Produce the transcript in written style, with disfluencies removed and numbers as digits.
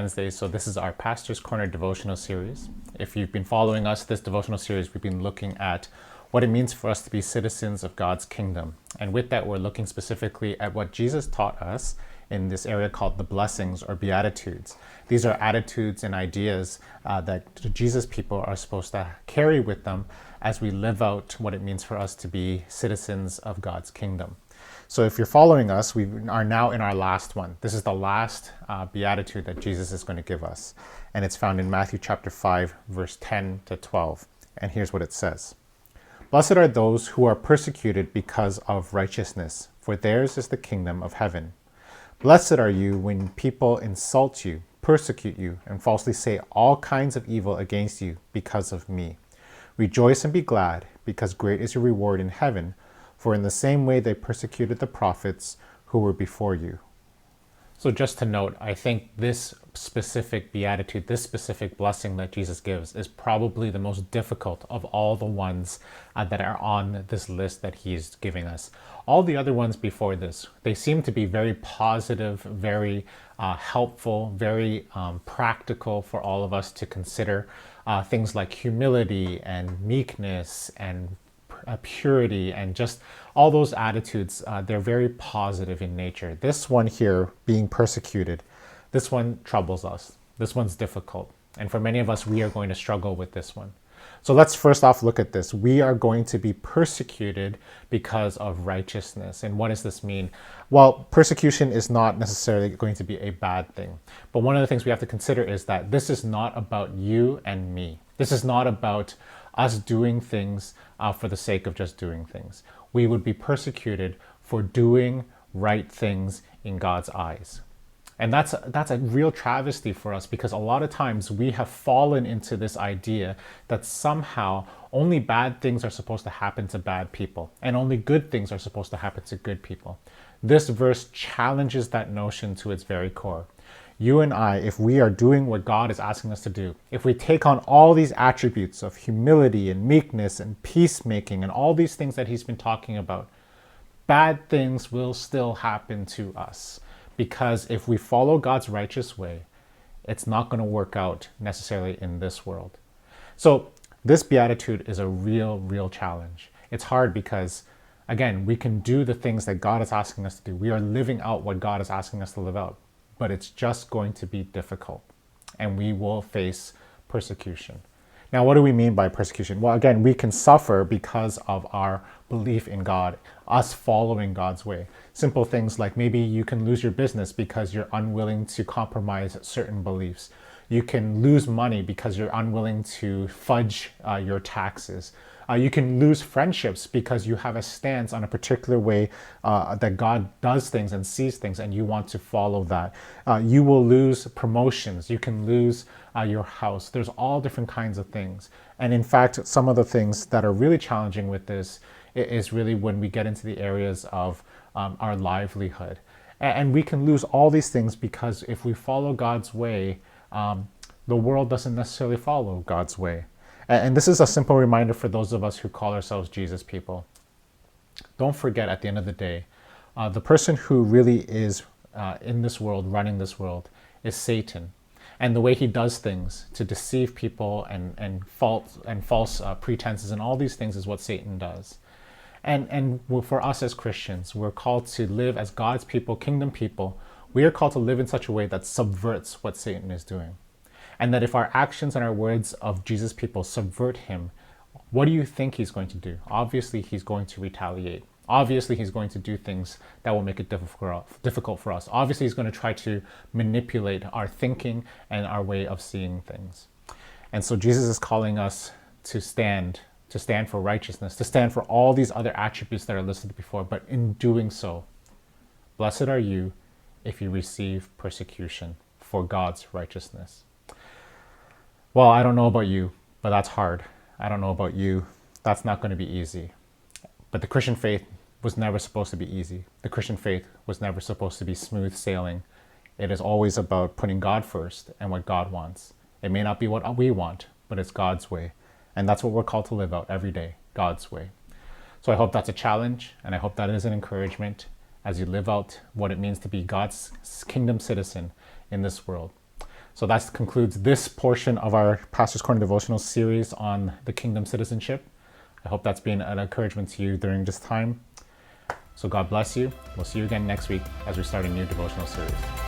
Wednesday, so this is our Pastor's Corner devotional series. If you've been following us, this devotional series, we've been looking at what it means for us to be citizens of God's kingdom. And with that, we're looking specifically at what Jesus taught us in this area called the blessings or beatitudes. These are attitudes and ideas that Jesus people are supposed to carry with them as we live out what it means for us to be citizens of God's kingdom. So if you're following us, we are now in our last one. This is the last beatitude that Jesus is going to give us. And it's found in Matthew chapter 5, verse 10 to 12. And here's what it says. Blessed are those who are persecuted because of righteousness, for theirs is the kingdom of heaven. Blessed are you when people insult you, persecute you, and falsely say all kinds of evil against you because of me. Rejoice and be glad, because great is your reward in heaven, for in the same way they persecuted the prophets who were before you. So just to note, I think this specific beatitude, this specific blessing that Jesus gives is probably the most difficult of all the ones that are on this list that he's giving us. All the other ones before this, they seem to be very positive, very helpful, very practical for all of us to consider. Things like humility and meekness and purity and just all those attitudes, they're very positive in nature. This one here, being persecuted, this one troubles us. This one's difficult. And for many of us, we are going to struggle with this one. So let's first off look at this. We are going to be persecuted because of righteousness. And what does this mean? Well, persecution is not necessarily going to be a bad thing. But one of the things we have to consider is that this is not about you and me. This is not about us doing things for the sake of just doing things. We would be persecuted for doing right things in God's eyes. And that's a real travesty for us, because a lot of times we have fallen into this idea that somehow only bad things are supposed to happen to bad people and only good things are supposed to happen to good people. This verse challenges that notion to its very core. You and I, if we are doing what God is asking us to do, if we take on all these attributes of humility and meekness and peacemaking and all these things that he's been talking about, bad things will still happen to us. Because if we follow God's righteous way, it's not going to work out necessarily in this world. So this beatitude is a real challenge. It's hard because, again, we can do the things that God is asking us to do. We are living out what God is asking us to live out. But it's just going to be difficult. And we will face persecution. Now, what do we mean by persecution? Well, again, we can suffer because of our belief in God, us following God's way. Simple things like maybe you can lose your business because you're unwilling to compromise certain beliefs. You can lose money because you're unwilling to fudge your taxes. You can lose friendships because you have a stance on a particular way that God does things and sees things, and you want to follow that. You will lose promotions. You can lose your house. There's all different kinds of things. And in fact, some of the things that are really challenging with this is really when we get into the areas of our livelihood. And we can lose all these things because if we follow God's way, the world doesn't necessarily follow God's way. And this is a simple reminder for those of us who call ourselves Jesus people. Don't forget, at the end of the day, the person who really is in this world, running this world, is Satan. And the way he does things to deceive people and false pretenses and all these things is what Satan does. And for us as Christians, we're called to live as God's people, kingdom people. We are called to live in such a way that subverts what Satan is doing. And that if our actions and our words of Jesus people subvert him, what do you think he's going to do? Obviously, he's going to retaliate. Obviously, he's going to do things that will make it difficult for us. Obviously, he's going to try to manipulate our thinking and our way of seeing things. And so Jesus is calling us to stand for righteousness, to stand for all these other attributes that are listed before. But in doing so, blessed are you if you receive persecution for God's righteousness. Well, I don't know about you, but that's hard. I don't know about you. That's not going to be easy. But the Christian faith was never supposed to be easy. The Christian faith was never supposed to be smooth sailing. It is always about putting God first and what God wants. It may not be what we want, but it's God's way. And that's what we're called to live out every day, God's way. So I hope that's a challenge, and I hope that is an encouragement as you live out what it means to be God's kingdom citizen in this world. So that concludes this portion of our Pastor's Corner devotional series on the kingdom citizenship. I hope that's been an encouragement to you during this time. So God bless you. We'll see you again next week as we start a new devotional series.